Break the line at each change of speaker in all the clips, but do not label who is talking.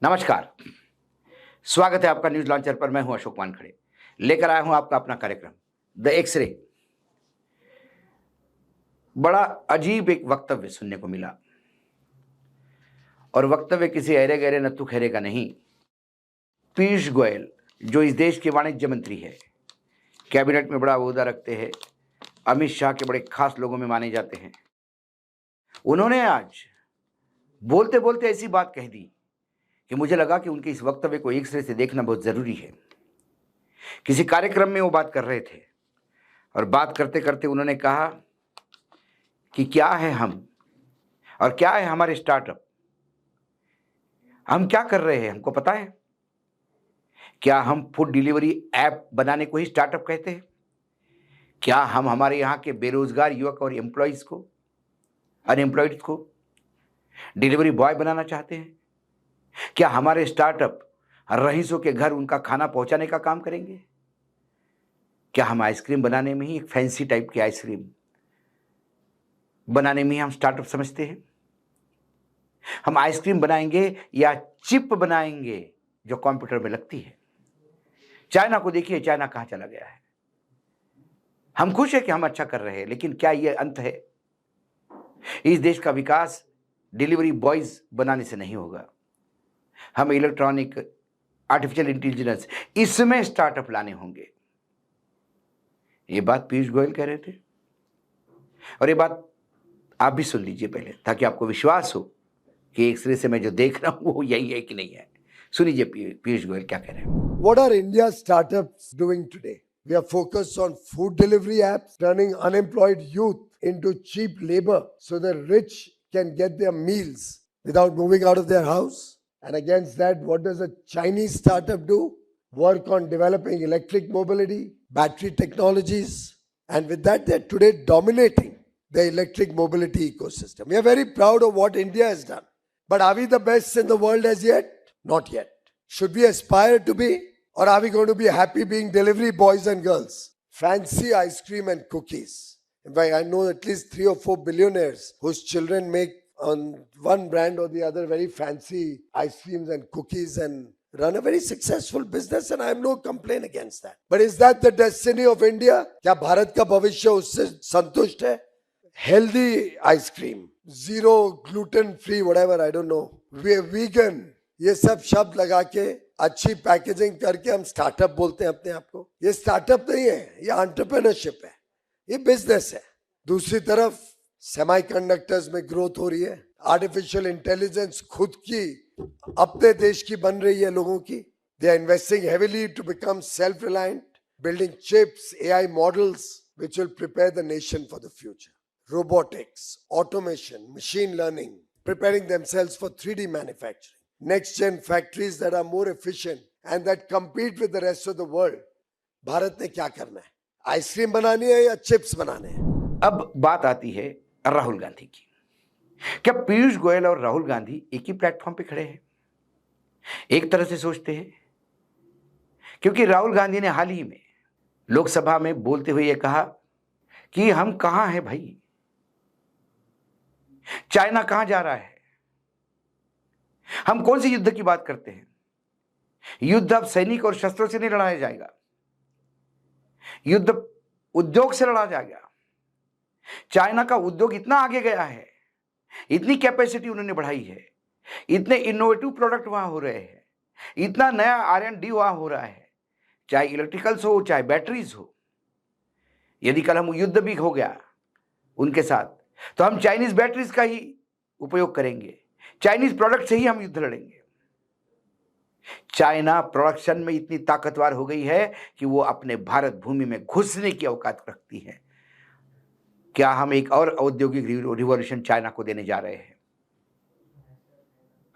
नमस्कार, स्वागत है आपका न्यूज लॉन्चर पर। मैं हूं अशोक वानखड़े, लेकर आया हूं आपका अपना कार्यक्रम द एक्सरे। बड़ा अजीब एक वक्तव्य सुनने को मिला, और वक्तव्य किसी अरे गहरे नत्थु खैरे का नहीं। पीयूष गोयल, जो इस देश के वाणिज्य मंत्री है, कैबिनेट में बड़ा ओहदा रखते हैं, अमित शाह के बड़े खास लोगों में माने जाते हैं, उन्होंने आज बोलते बोलते ऐसी बात कह दी कि मुझे लगा कि उनके इस वक्तव्य को एक सिरे से देखना बहुत ज़रूरी है। किसी कार्यक्रम में वो बात कर रहे थे, और बात करते करते उन्होंने कहा कि क्या है हम और क्या है हमारे स्टार्टअप। हम क्या कर रहे हैं हमको पता है? क्या हम फूड डिलीवरी ऐप बनाने को ही स्टार्टअप कहते हैं? क्या हम हमारे यहाँ के बेरोजगार युवक और एम्प्लॉयज़ को, अनएम्प्लॉयड को डिलीवरी बॉय बनाना चाहते हैं? क्या हमारे स्टार्टअप रईसों के घर उनका खाना पहुंचाने का काम करेंगे? क्या हम आइसक्रीम बनाने में ही, एक फैंसी टाइप की आइसक्रीम बनाने में ही हम स्टार्टअप समझते हैं? हम आइसक्रीम बनाएंगे या चिप बनाएंगे जो कंप्यूटर में लगती है? चाइना को देखिए, चाइना कहां चला गया है। हम खुश है कि हम अच्छा कर रहे हैं, लेकिन क्या यह अंत है? इस देश का विकास डिलीवरी बॉयज बनाने से नहीं होगा। हमें इलेक्ट्रॉनिक, आर्टिफिशियल इंटेलिजेंस, इसमें स्टार्टअप लाने होंगे। ये बात पीयूष गोयल कह रहे थे, और ये बात आप भी सुन लीजिए पहले, ताकि आपको विश्वास हो कि एक सिरे से मैं जो देख रहा हूं वो यही है कि नहीं है। सुनिए पीयूष गोयल क्या कह रहे हैं।
What are India's startups doing today? We are focused on food delivery apps, turning unemployed youth into cheap labor so the rich can get their meals without moving out of their house. And against that, what does a Chinese startup do? Work on developing electric mobility, battery technologies, and with that, they're today dominating the electric mobility ecosystem. We are very proud of what India has done. But are we the best in the world as yet? Not yet. Should we aspire to be? Or are we going to be happy being delivery boys and girls? Fancy ice cream and cookies. In fact, I know at least 3 or 4 billionaires whose children make on one brand or the other very fancy ice creams and cookies and run a very successful business, and I have no complaint against that. But is that the destiny of India? क्या भारत का भविष्य उससे संतुष्ट है? Healthy ice cream, zero gluten free, whatever, I don't know. We are vegan. ये सब शब्द लगा के अच्छी पैकेजिंग करके हम स्टार्टअप बोलते हैं अपने आप को। ये स्टार्टअप नहीं है, ये एंटरप्रेन्योरशिप है, ये बिजनेस है। दूसरी तरफ सेमीकंडक्टर्स में ग्रोथ हो रही है, आर्टिफिशियल इंटेलिजेंस खुद की अपने देश की बन रही है लोगों की। They are investing heavily to become self reliant, building chips, AI models which will prepare the nation for the future. Robotics, automation, machine learning, preparing themselves for 3D manufacturing. Next-gen factories that are more efficient and that compete with the rest of the world. Bharat ने क्या करना है? Ice cream बनानी है या chips बनाने हैं?
अब बात आती है राहुल गांधी की। क्या पीयूष गोयल और राहुल गांधी एक ही प्लेटफॉर्म पे खड़े हैं? एक तरह से सोचते हैं, क्योंकि राहुल गांधी ने हाल ही में लोकसभा में बोलते हुए यह कहा कि हम कहां हैं भाई, चाइना कहां जा रहा है, हम कौन सी युद्ध की बात करते हैं? युद्ध अब सैनिक और शस्त्रों से नहीं लड़ाया जाएगा, युद्ध उद्योग से लड़ा जाएगा। चाइना का उद्योग इतना आगे गया है, इतनी कैपेसिटी उन्होंने बढ़ाई है, इतने इनोवेटिव प्रोडक्ट वहां हो रहे हैं, इतना नया R&D वहां हो रहा है, चाहे इलेक्ट्रिकल्स हो, चाहे बैटरीज हो। यदि कल हम युद्ध भी हो गया उनके साथ, तो हम चाइनीज बैटरीज का ही उपयोग करेंगे, चाइनीज प्रोडक्ट से ही हम युद्ध लड़ेंगे। चाइना प्रोडक्शन में इतनी ताकतवर हो गई है कि वो अपने भारत भूमि में घुसने की औकात रखती है। क्या हम एक और औद्योगिक रिवॉल्यूशन चाइना को देने जा रहे हैं?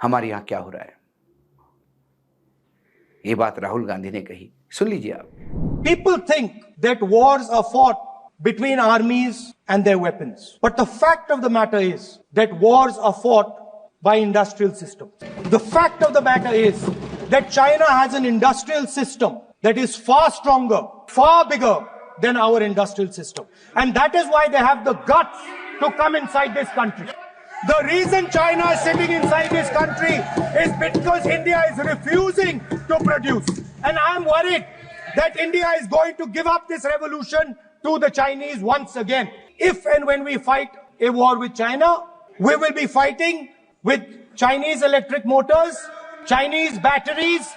हमारे यहां क्या हो रहा है? ये बात राहुल गांधी ने कही, सुन लीजिए आप।
People think that wars are fought between armies and their weapons. But the fact of the matter is that wars are fought by industrial systems. The fact of the matter is that China has an industrial system that is far stronger, far bigger than our industrial system. And that is why they have the guts to come inside this country. The reason China is sitting inside this country is because India is refusing to produce. And I'm worried that India is going to give up this revolution to the Chinese once again. If and when we fight a war with China, we will be fighting with Chinese electric motors, Chinese batteries,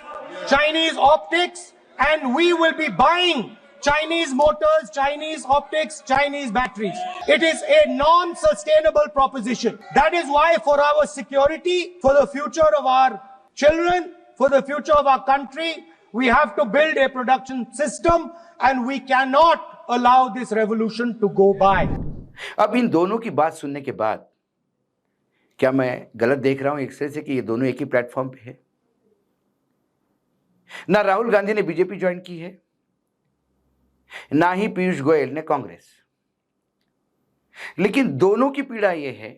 Chinese optics, and we will be buying Chinese motors, Chinese optics, Chinese batteries. It is a non-sustainable proposition. That is why for our security, for the future of our children, for the future of our country, we have to build a production system and we cannot allow this revolution to go by.
अब इन दोनों की बात सुनने के बाद क्या मैं गलत देख रहा हूं एक से कि ये दोनों एक ही प्लेटफॉर्म पे है? ना राहुल गांधी ने बीजेपी ज्वाइन की है, ना ही पीयूष गोयल ने कांग्रेस। लेकिन दोनों की पीड़ा यह है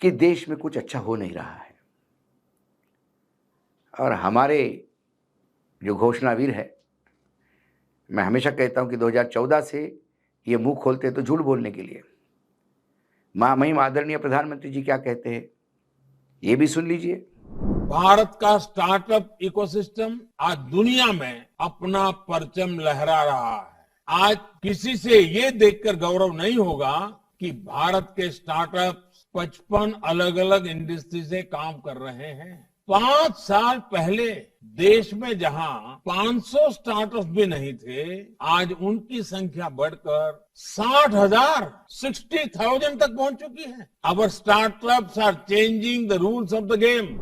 कि देश में कुछ अच्छा हो नहीं रहा है। और हमारे जो घोषणावीर है, मैं हमेशा कहता हूं कि 2014 से ये मुंह खोलते हैं तो झूठ बोलने के लिए। महामहिम आदरणीय प्रधानमंत्री जी क्या कहते हैं, ये भी सुन लीजिए।
भारत का स्टार्टअप इकोसिस्टम आज दुनिया में अपना परचम लहरा रहा है। आज किसी से ये देखकर गौरव नहीं होगा कि भारत के स्टार्टअप 55 अलग अलग इंडस्ट्री से काम कर रहे हैं। 5 साल पहले देश में जहां 500 स्टार्टअप भी नहीं थे, आज उनकी संख्या बढ़कर 60,000 60,000 तक पहुंच चुकी है। Our startups are changing the rules of the game.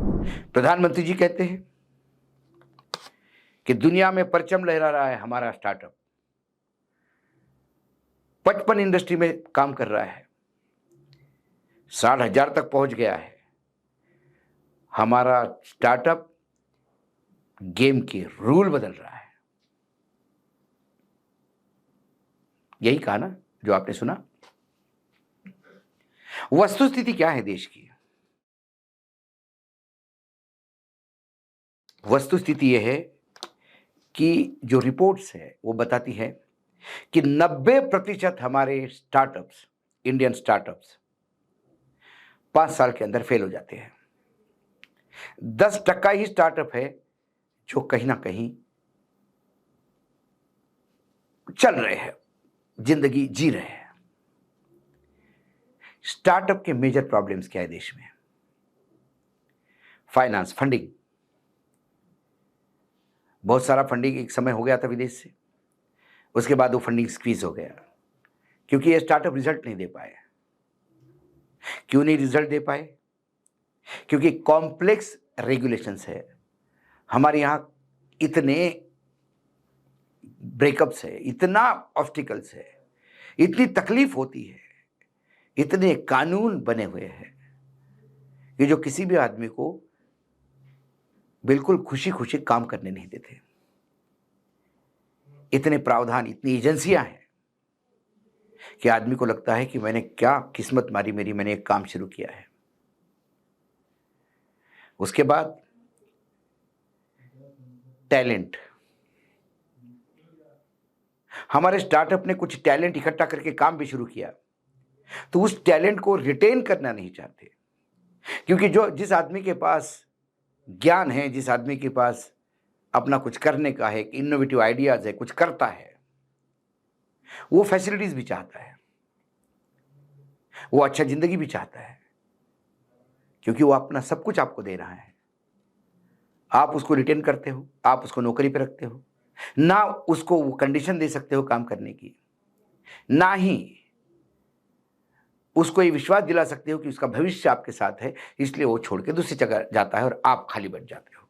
प्रधानमंत्री जी कहते हैं कि दुनिया में परचम लहरा रहा है हमारा स्टार्टअप, 55 इंडस्ट्री में काम कर रहा है, 60,000 तक पहुंच गया है। हमारा स्टार्टअप गेम के रूल बदल रहा है। यही कहा ना जो आपने सुना। वस्तुस्थिति क्या है देश की? वस्तुस्थिति यह है कि जो रिपोर्ट्स है वो बताती है कि 90% हमारे स्टार्टअप्स, इंडियन स्टार्टअप्स 5 साल के अंदर फेल हो जाते हैं। 10% ही स्टार्टअप है जो कहीं ना कहीं चल रहे हैं, जिंदगी जी रहे हैं। स्टार्टअप के मेजर प्रॉब्लम्स क्या है देश में? Finance, funding. बहुत सारा फंडिंग एक समय हो गया था विदेश से, उसके बाद वो फंडिंग स्क्वीज हो गया क्योंकि ये स्टार्टअप रिजल्ट नहीं दे पाए। क्यों नहीं रिजल्ट दे पाए? क्योंकि कॉम्प्लेक्स रेगुलेशंस है हमारे यहाँ, इतने ब्रेकअप्स है, इतना ऑब्स्टिकल्स है, इतनी तकलीफ होती है, इतने कानून बने हुए हैं कि जो किसी भी आदमी को बिल्कुल खुशी खुशी काम करने नहीं देते। इतने प्रावधान, इतनी एजेंसियां हैं कि आदमी को लगता है कि मैंने क्या किस्मत मारी मेरी, मैंने एक काम शुरू किया है। उसके बाद टैलेंट। हमारे स्टार्टअप ने कुछ टैलेंट इकट्ठा करके काम भी शुरू किया, तो उस टैलेंट को रिटेन करना नहीं चाहते, क्योंकि जिस आदमी के पास ज्ञान है, जिस आदमी के पास अपना कुछ करने का है, इनोवेटिव आइडियाज है, कुछ करता है, वो फैसिलिटीज भी चाहता है, वो अच्छा जिंदगी भी चाहता है, क्योंकि वो अपना सब कुछ आपको दे रहा है। आप उसको रिटेन करते हो, आप उसको नौकरी पे रखते हो, ना उसको वो कंडीशन दे सकते हो काम करने की, ना ही उसको ये विश्वास दिला सकते हो कि उसका भविष्य आपके साथ है, इसलिए वो छोड़ के दूसरी जगह जाता है और आप खाली बैठ जाते हो।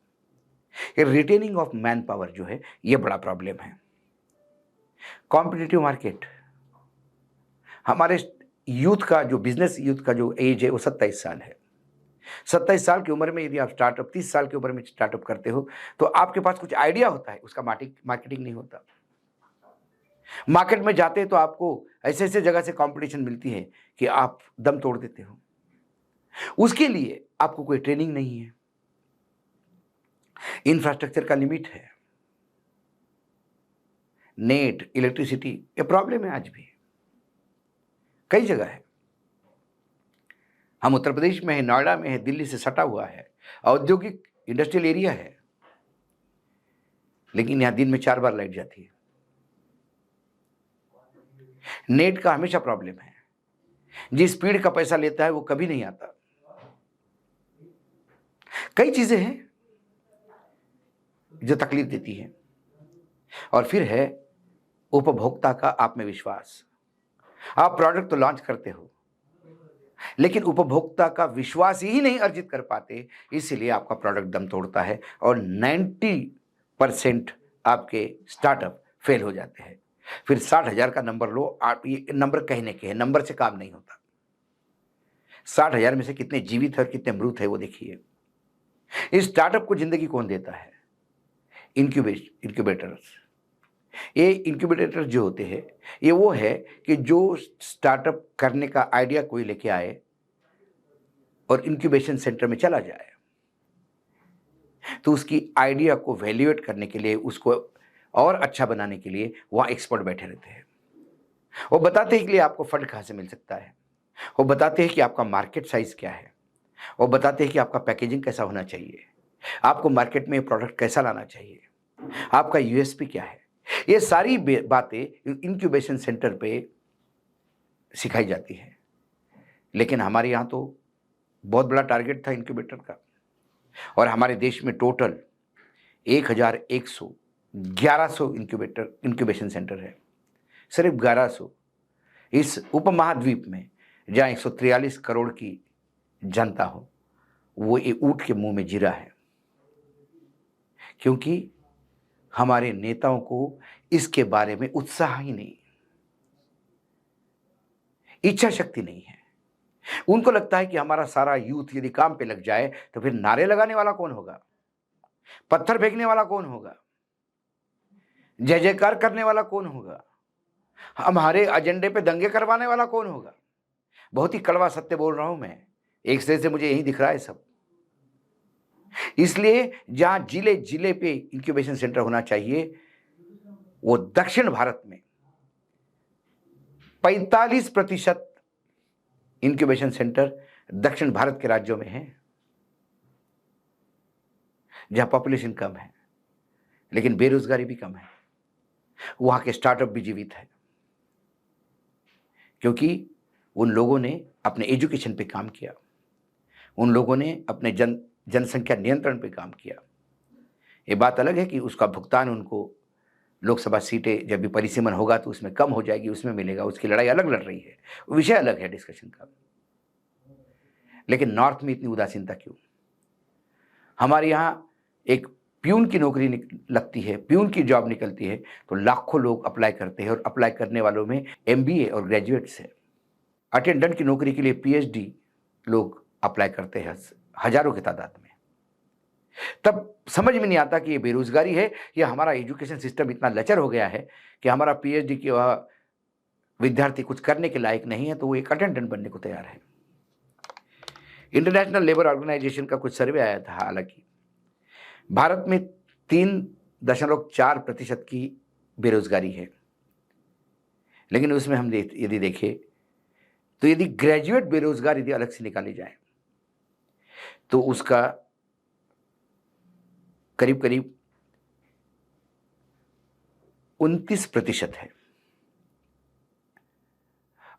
ये रिटेनिंग ऑफ मैन पावर जो है, ये बड़ा प्रॉब्लम है। Competitive market. हमारे यूथ का जो बिजनेस यूथ का जो एज है वो 27 साल है। 27 साल की उम्र में यदि आप स्टार्टअप, 30 साल की उम्र में स्टार्टअप करते हो तो आपके पास कुछ आइडिया होता है, उसका मार्केटिंग नहीं होता। मार्केट में जाते हैं तो आपको ऐसे ऐसे जगह से कंपटीशन मिलती है कि आप दम तोड़ देते हो। उसके लिए आपको कोई ट्रेनिंग नहीं है, इंफ्रास्ट्रक्चर का लिमिट है, नेट, इलेक्ट्रिसिटी, ये प्रॉब्लम है आज भी कई जगह है। हम उत्तर प्रदेश में है, नोएडा में है, दिल्ली से सटा हुआ है, औद्योगिक इंडस्ट्रियल एरिया है, लेकिन यहां दिन में 4 बार लाइट जाती है। नेट का हमेशा प्रॉब्लम है, जिस स्पीड का पैसा लेता है वो कभी नहीं आता। कई चीजें हैं जो तकलीफ देती हैं। और फिर है उपभोक्ता का आप में विश्वास। आप प्रोडक्ट तो लॉन्च करते हो, लेकिन उपभोक्ता का विश्वास ही नहीं अर्जित कर पाते, इसलिए आपका प्रोडक्ट दम तोड़ता है और 90% आपके स्टार्टअप फेल हो जाते हैं। फिर 60,000 का नंबर लो, आप ये नंबर कहने के हैं, नंबर से काम नहीं होता। 60,000 में से कितने जीवित है और कितने मृत है वो देखिए। इस स्टार्टअप को जिंदगी कौन देता है? इंक्यूबेटर्स। ये इंक्यूबेटर जो होते हैं, ये वो है कि जो स्टार्टअप करने का आइडिया कोई लेके आए और इंक्यूबेशन सेंटर में चला जाए, तो उसकी आइडिया को वैल्यूएट करने के लिए, उसको और अच्छा बनाने के लिए वहाँ एक्सपर्ट बैठे रहते हैं। वो बताते हैं कि आपको फंड कहाँ से मिल सकता है, वो बताते हैं कि आपका मार्केट साइज क्या है, वो बताते हैं कि आपका पैकेजिंग कैसा होना चाहिए, आपको मार्केट में प्रोडक्ट कैसा लाना चाहिए, आपका यूएसपी क्या है। ये सारी बातें इंक्यूबेशन सेंटर पे सिखाई जाती है। लेकिन हमारे यहाँ तो बहुत बड़ा टारगेट था इंक्यूबेटर का, और हमारे देश में टोटल 1100 इंक्यूबेशन सेंटर है। सिर्फ 1100 इस उपमहाद्वीप में, जहाँ 143 करोड़ की जनता हो, वो ये ऊँट के मुंह में जीरा है, क्योंकि हमारे नेताओं को इसके बारे में उत्साह ही नहीं, इच्छा शक्ति नहीं है। उनको लगता है कि हमारा सारा यूथ यदि काम पे लग जाए तो फिर नारे लगाने वाला कौन होगा, पत्थर फेंकने वाला कौन होगा, जय जयकार करने वाला कौन होगा, हमारे एजेंडे पे दंगे करवाने वाला कौन होगा। बहुत ही कड़वा सत्य बोल रहा हूं मैं, एक से मुझे यही दिख रहा है सब। इसलिए जहां जिले जिले पे इंक्यूबेशन सेंटर होना चाहिए, वो दक्षिण भारत में 45% इंक्यूबेशन सेंटर दक्षिण भारत के राज्यों में है, जहां पॉपुलेशन कम है लेकिन बेरोजगारी भी कम है। वहां के स्टार्टअप भी जीवित है, क्योंकि उन लोगों ने अपने एजुकेशन पे काम किया, उन लोगों ने अपने जनसंख्या नियंत्रण पे काम किया। ये बात अलग है कि उसका भुगतान उनको लोकसभा सीटें जब भी परिसीमन होगा तो उसमें कम हो जाएगी, उसमें मिलेगा, उसकी लड़ाई अलग लड़ रही है, विषय अलग है डिस्कशन का। लेकिन नॉर्थ में इतनी उदासीनता क्यों? हमारे यहाँ एक प्यून की नौकरी लगती है, प्यून की जॉब निकलती है तो लाखों लोग अप्लाई करते हैं, और अप्लाई करने वालों में एमबीए और ग्रेजुएट्स है। अटेंडेंट की नौकरी के लिए पीएचडी लोग अप्लाई करते हैं हजारों की तादाद में। तब समझ में नहीं आता कि ये बेरोजगारी है या हमारा एजुकेशन सिस्टम इतना लचर हो गया है कि हमारा पीएचडी की विद्यार्थी कुछ करने के लायक नहीं है तो वो एक अटेंडेंट बनने को तैयार है। इंटरनेशनल लेबर ऑर्गेनाइजेशन का कुछ सर्वे आया था, हालांकि भारत में 3.4% की बेरोजगारी है, लेकिन उसमें हम यदि देखें तो यदि ग्रेजुएट बेरोजगार यदि अलग से निकाली जाए तो उसका करीब करीब 29% है,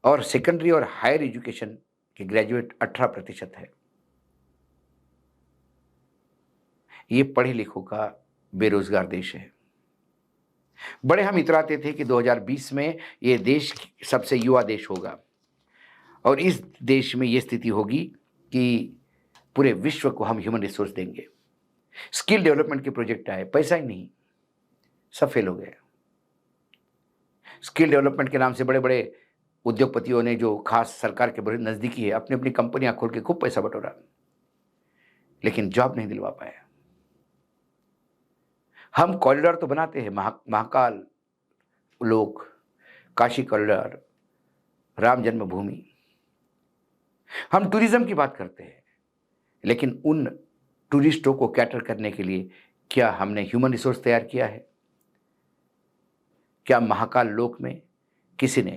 और सेकेंडरी और हायर एजुकेशन के ग्रेजुएट 18% है। ये पढ़े लिखों का बेरोजगार देश है। बड़े हम इतराते थे कि 2020 में ये देश सबसे युवा देश होगा, और इस देश में ये स्थिति होगी कि पूरे विश्व को हम ह्यूमन रिसोर्स देंगे। स्किल डेवलपमेंट के प्रोजेक्ट आए, पैसा ही नहीं, सब फेल हो गए। स्किल डेवलपमेंट के नाम से बड़े बड़े उद्योगपतियों ने, जो खास सरकार के बड़े नजदीकी है, अपनी अपनी कंपनियां खोल के खूब पैसा बटोरा, लेकिन जॉब नहीं दिलवा पाए। हम कॉरिडोर तो बनाते हैं, महाकाल लोक, काशी कॉरिडोर, राम जन्मभूमि, हम टूरिज्म की बात करते हैं, लेकिन उन टूरिस्टों को कैटर करने के लिए क्या हमने ह्यूमन रिसोर्स तैयार किया है? क्या महाकाल लोक में किसी ने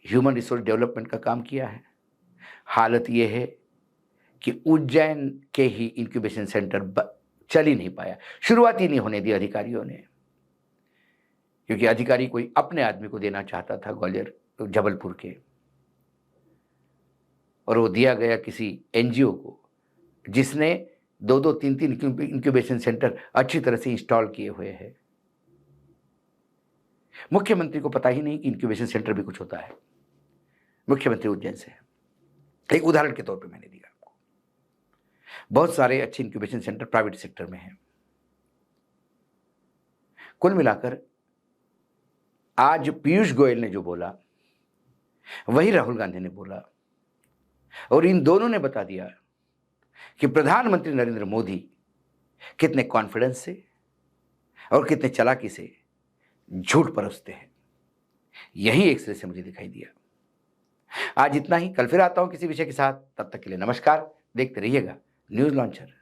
ह्यूमन रिसोर्स डेवलपमेंट का काम किया है? हालत ये है कि उज्जैन के ही इंक्यूबेशन सेंटर चल ही नहीं पाया, शुरुआत ही नहीं होने दी अधिकारियों ने, क्योंकि अधिकारी कोई अपने आदमी को देना चाहता था ग्वालियर जबलपुर के, और वो दिया गया किसी एनजीओ को जिसने 2-2, 3-3 इंक्यूबेशन सेंटर अच्छी तरह से इंस्टॉल किए हुए हैं। मुख्यमंत्री को पता ही नहीं कि इंक्यूबेशन सेंटर भी कुछ होता है। मुख्यमंत्री उज्जैन से है, एक उदाहरण के तौर पे मैंने दिया आपको। बहुत सारे अच्छे इंक्यूबेशन सेंटर प्राइवेट सेक्टर में हैं। कुल मिलाकर आज पीयूष गोयल ने जो बोला वही राहुल गांधी ने बोला, और इन दोनों ने बता दिया कि प्रधानमंत्री नरेंद्र मोदी कितने कॉन्फिडेंस से और कितने चालाकी से झूठ परोसते हैं। यही एक सिरे से मुझे दिखाई दिया। आज इतना ही, कल फिर आता हूं किसी विषय के साथ। तब तक के लिए नमस्कार। देखते रहिएगा न्यूज लॉन्चर।